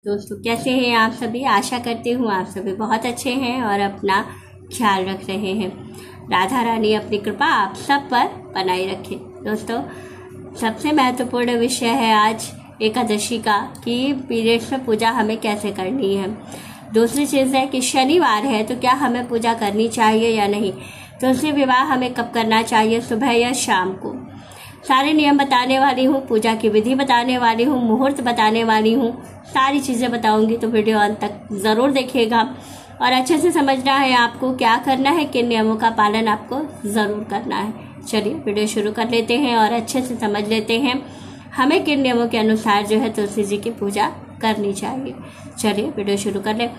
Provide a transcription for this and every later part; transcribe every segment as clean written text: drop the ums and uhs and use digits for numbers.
दोस्तों कैसे हैं आप सभी। आशा करती हूँ आप सभी बहुत अच्छे हैं और अपना ख्याल रख रहे हैं। राधा रानी अपनी कृपा आप सब पर बनाए रखे। दोस्तों सबसे महत्वपूर्ण विषय है आज एकादशी का कि पीरियड्स में पूजा हमें कैसे करनी है। दूसरी चीज़ है कि शनिवार है तो क्या हमें पूजा करनी चाहिए या नहीं। तुलसी विवाह हमें कब करना चाहिए, सुबह या शाम को। सारे नियम बताने वाली हूँ, पूजा की विधि बताने वाली हूँ, मुहूर्त बताने वाली हूँ, सारी चीज़ें बताऊंगी। तो वीडियो अंत तक ज़रूर देखिएगा और अच्छे से समझना है आपको क्या करना है, किन नियमों का पालन आपको ज़रूर करना है। चलिए वीडियो शुरू कर लेते हैं और अच्छे से समझ लेते हैं हमें किन नियमों के अनुसार जो है तुलसी जी की पूजा करनी चाहिए। चलिए वीडियो शुरू कर लें।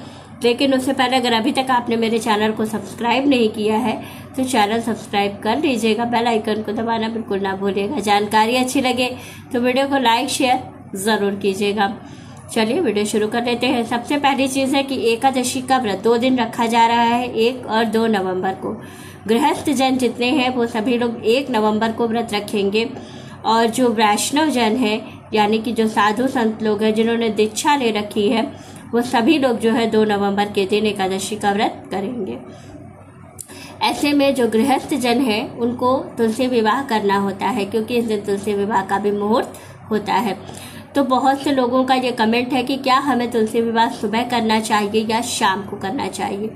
लेकिन उससे पहले अगर अभी तक आपने मेरे चैनल को सब्सक्राइब नहीं किया है तो चैनल सब्सक्राइब कर लीजिएगा, बेल आइकन को दबाना बिल्कुल ना भूलिएगा। जानकारी अच्छी लगे तो वीडियो को लाइक शेयर ज़रूर कीजिएगा। चलिए वीडियो शुरू कर लेते हैं। सबसे पहली चीज़ है कि एकादशी का व्रत 2 दिन रखा जा रहा है, 1 और 2 नवंबर को। गृहस्थ जन जितने हैं वो सभी लोग 1 नवंबर को व्रत रखेंगे और जो वैष्णव जन है यानी कि जो साधु संत लोग हैं जिन्होंने दीक्षा ले रखी है वो सभी लोग जो है 2 नवंबर के दिन एकादशी का व्रत करेंगे। ऐसे में जो गृहस्थ जन है उनको तुलसी विवाह करना होता है क्योंकि इस दिन तुलसी विवाह का भी मुहूर्त होता है। तो बहुत से लोगों का ये कमेंट है कि क्या हमें तुलसी विवाह सुबह करना चाहिए या शाम को करना चाहिए।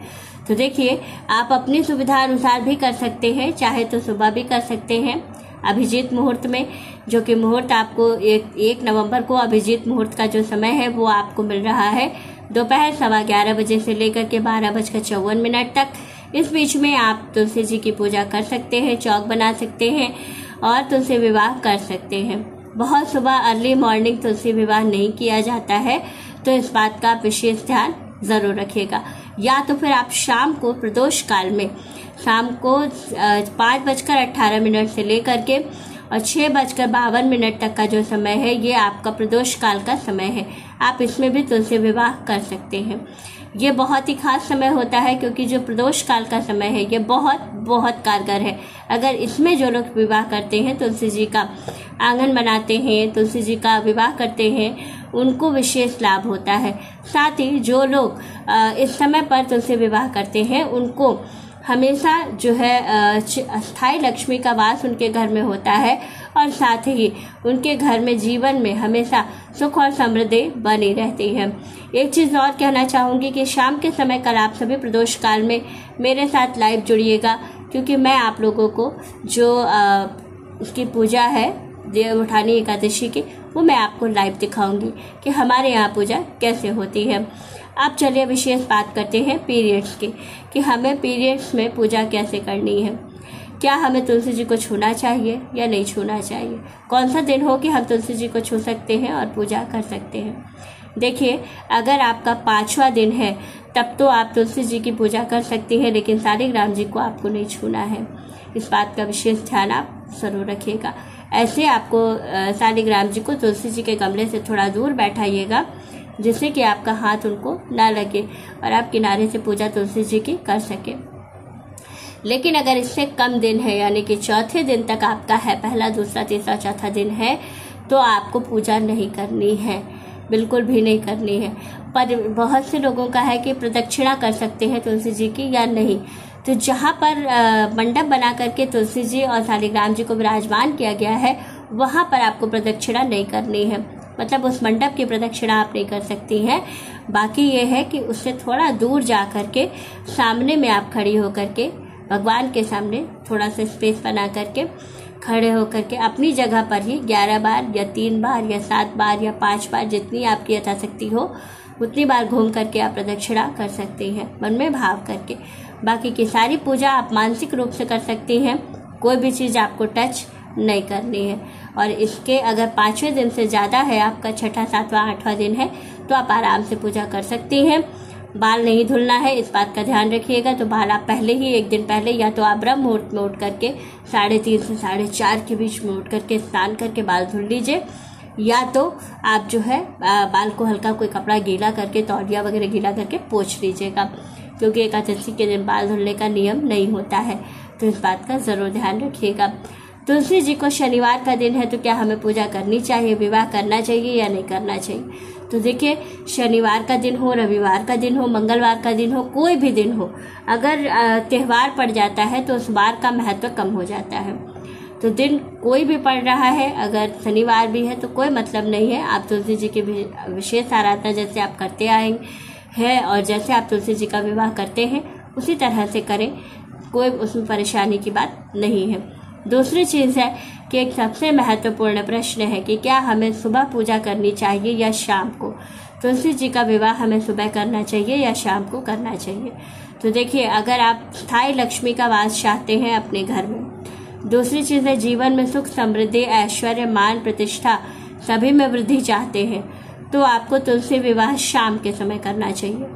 तो देखिए आप अपनी सुविधा अनुसार भी कर सकते हैं, चाहे तो सुबह भी कर सकते हैं अभिजीत मुहूर्त में, जो कि मुहूर्त आपको 1 नवंबर को अभिजीत मुहूर्त का जो समय है वो आपको मिल रहा है दोपहर 11:15 बजे से लेकर के 12:54 तक। इस बीच में आप तुलसी जी की पूजा कर सकते हैं, चौक बना सकते हैं और तुलसी विवाह कर सकते हैं। बहुत सुबह अर्ली मॉर्निंग तुलसी विवाह नहीं किया जाता है तो इस बात का विशेष ध्यान जरूर रखिएगा। या तो फिर आप शाम को प्रदोष काल में शाम को 5:18 से लेकर के और 6:52 तक का जो समय है ये आपका प्रदोष काल का समय है। आप इसमें भी तुलसी विवाह कर सकते हैं। ये बहुत ही खास समय होता है क्योंकि जो प्रदोष काल का समय है ये बहुत बहुत कारगर है। अगर इसमें जो लोग विवाह करते हैं, तुलसी जी का आंगन बनाते हैं, तुलसी जी का विवाह करते हैं, उनको विशेष लाभ होता है। साथ ही जो लोग इस समय पर तुलसी विवाह करते हैं उनको हमेशा जो है स्थायी लक्ष्मी का वास उनके घर में होता है और साथ ही उनके घर में जीवन में हमेशा सुख और समृद्धि बनी रहती है। एक चीज़ और कहना चाहूँगी कि शाम के समय कल आप सभी प्रदोष काल में मेरे साथ लाइव जुड़िएगा क्योंकि मैं आप लोगों को जो उसकी पूजा है देवउठानी एकादशी की वो मैं आपको लाइव दिखाऊंगी कि हमारे यहाँ पूजा कैसे होती है। अब चलिए विशेष बात करते हैं पीरियड्स की कि हमें पीरियड्स में पूजा कैसे करनी है। क्या हमें तुलसी जी को छूना चाहिए या नहीं छूना चाहिए, कौन सा दिन हो कि हम तुलसी जी को छू सकते हैं और पूजा कर सकते हैं। देखिए अगर आपका 5वां दिन है तब तो आप तुलसी जी की पूजा कर सकती हैं, लेकिन शालिग्राम जी को आपको नहीं छूना है। इस बात का विशेष ध्यान आप जरूर रखिएगा। ऐसे आपको शालिग्राम जी को तुलसी जी के गमले से थोड़ा दूर बैठाइएगा जिससे कि आपका हाथ उनको ना लगे और आप किनारे से पूजा तुलसी जी की कर सके। लेकिन अगर इससे कम दिन है यानी कि 4थे दिन तक आपका है, पहला दूसरा तीसरा चौथा दिन है, तो आपको पूजा नहीं करनी है, बिल्कुल भी नहीं करनी है। पर बहुत से लोगों का है कि प्रदक्षिणा कर सकते हैं तुलसी जी की या नहीं। तो जहाँ पर मंडप बना करके तुलसी जी और शालिग्राम जी को विराजमान किया गया है वहाँ पर आपको प्रदक्षिणा नहीं करनी है, मतलब उस मंडप की प्रदक्षिणा आप नहीं कर सकती हैं। बाकी ये है कि उससे थोड़ा दूर जा करके सामने में आप खड़ी होकर के भगवान के सामने थोड़ा सा स्पेस बना करके खड़े होकर के अपनी जगह पर ही 11 बार या 3 बार या 7 बार या 5 बार जितनी आपकी यथाशक्ति हो उतनी बार घूम करके आप प्रदक्षिणा कर सकती हैं मन में भाव करके। बाकी की सारी पूजा आप मानसिक रूप से कर सकती हैं, कोई भी चीज़ आपको टच नहीं करनी है। और इसके अगर 5वें दिन से ज़्यादा है, आपका 6ठा 7वां 8वां दिन है, तो आप आराम से पूजा कर सकती हैं। बाल नहीं धुलना है, इस बात का ध्यान रखिएगा। तो बाल आप पहले ही 1 दिन पहले या तो आप ब्रह्म मुहूर्त में उठ करके 3:30 से 4:30 के बीच में उठ करके स्नान करके बाल धुल लीजिए, या तो आप जो है बाल को हल्का कोई कपड़ा गीला करके तौलिया वगैरह गीला करके पोंछ लीजिएगा, क्योंकि एकादशी के दिन बाल धुलने का नियम नहीं होता है। तो इस बात का ज़रूर ध्यान रखिएगा। तुलसी जी को शनिवार का दिन है तो क्या हमें पूजा करनी चाहिए, विवाह करना चाहिए या नहीं करना चाहिए। तो देखिए, शनिवार का दिन हो, रविवार का दिन हो, मंगलवार का दिन हो, कोई भी दिन हो, अगर त्यौहार पड़ जाता है तो उस बार का महत्व कम हो जाता है। तो दिन कोई भी पड़ रहा है, अगर शनिवार भी है तो कोई मतलब नहीं है। आप तुलसी जी की विशेष आराधना जैसे आप करते आए हैं और जैसे आप तुलसी जी का विवाह करते हैं उसी तरह से करें, कोई उसमें परेशानी की बात नहीं है। दूसरी चीज़ है कि एक सबसे महत्वपूर्ण प्रश्न है कि क्या हमें सुबह पूजा करनी चाहिए या शाम को। तुलसी जी का विवाह हमें सुबह करना चाहिए या शाम को करना चाहिए। तो देखिए, अगर आप स्थायी लक्ष्मी का वास चाहते हैं अपने घर में, दूसरी चीज़ है जीवन में सुख समृद्धि ऐश्वर्य मान प्रतिष्ठा सभी में वृद्धि चाहते हैं, तो आपको तुलसी विवाह शाम के समय करना चाहिए।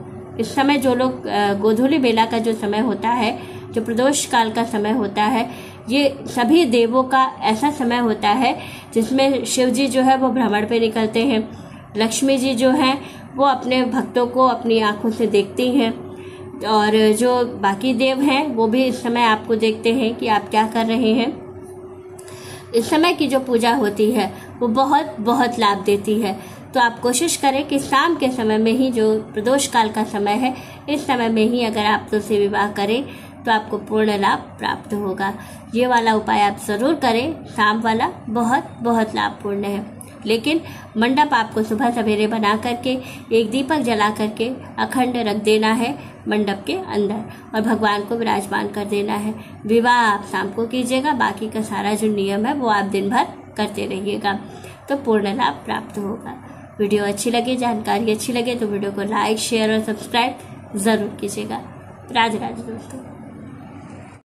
इस समय जो लोग गोधूली बेला का जो समय होता है, जो प्रदोष काल का समय होता है, ये सभी देवों का ऐसा समय होता है जिसमें शिव जी जो है वो भ्रमण पे निकलते हैं, लक्ष्मी जी जो हैं वो अपने भक्तों को अपनी आंखों से देखती हैं, और जो बाकी देव हैं वो भी इस समय आपको देखते हैं कि आप क्या कर रहे हैं। इस समय की जो पूजा होती है वो बहुत बहुत लाभ देती है। तो आप कोशिश करें कि शाम के समय में ही, जो प्रदोष काल का समय है, इस समय में ही अगर आप तुलसी विवाह करें तो आपको पूर्ण लाभ प्राप्त होगा। ये वाला उपाय आप ज़रूर करें, शाम वाला बहुत बहुत लाभपूर्ण है। लेकिन मंडप आपको सुबह सवेरे बना करके एक दीपक जला करके अखंड रख देना है मंडप के अंदर और भगवान को विराजमान कर देना है। विवाह आप शाम को कीजिएगा, बाकी का सारा जो नियम है वो आप दिन भर करते रहिएगा, तो पूर्ण लाभ प्राप्त होगा। वीडियो अच्छी लगे, जानकारी अच्छी लगे तो वीडियो को लाइक शेयर और सब्सक्राइब ज़रूर कीजिएगा। राधे राधे दोस्तों।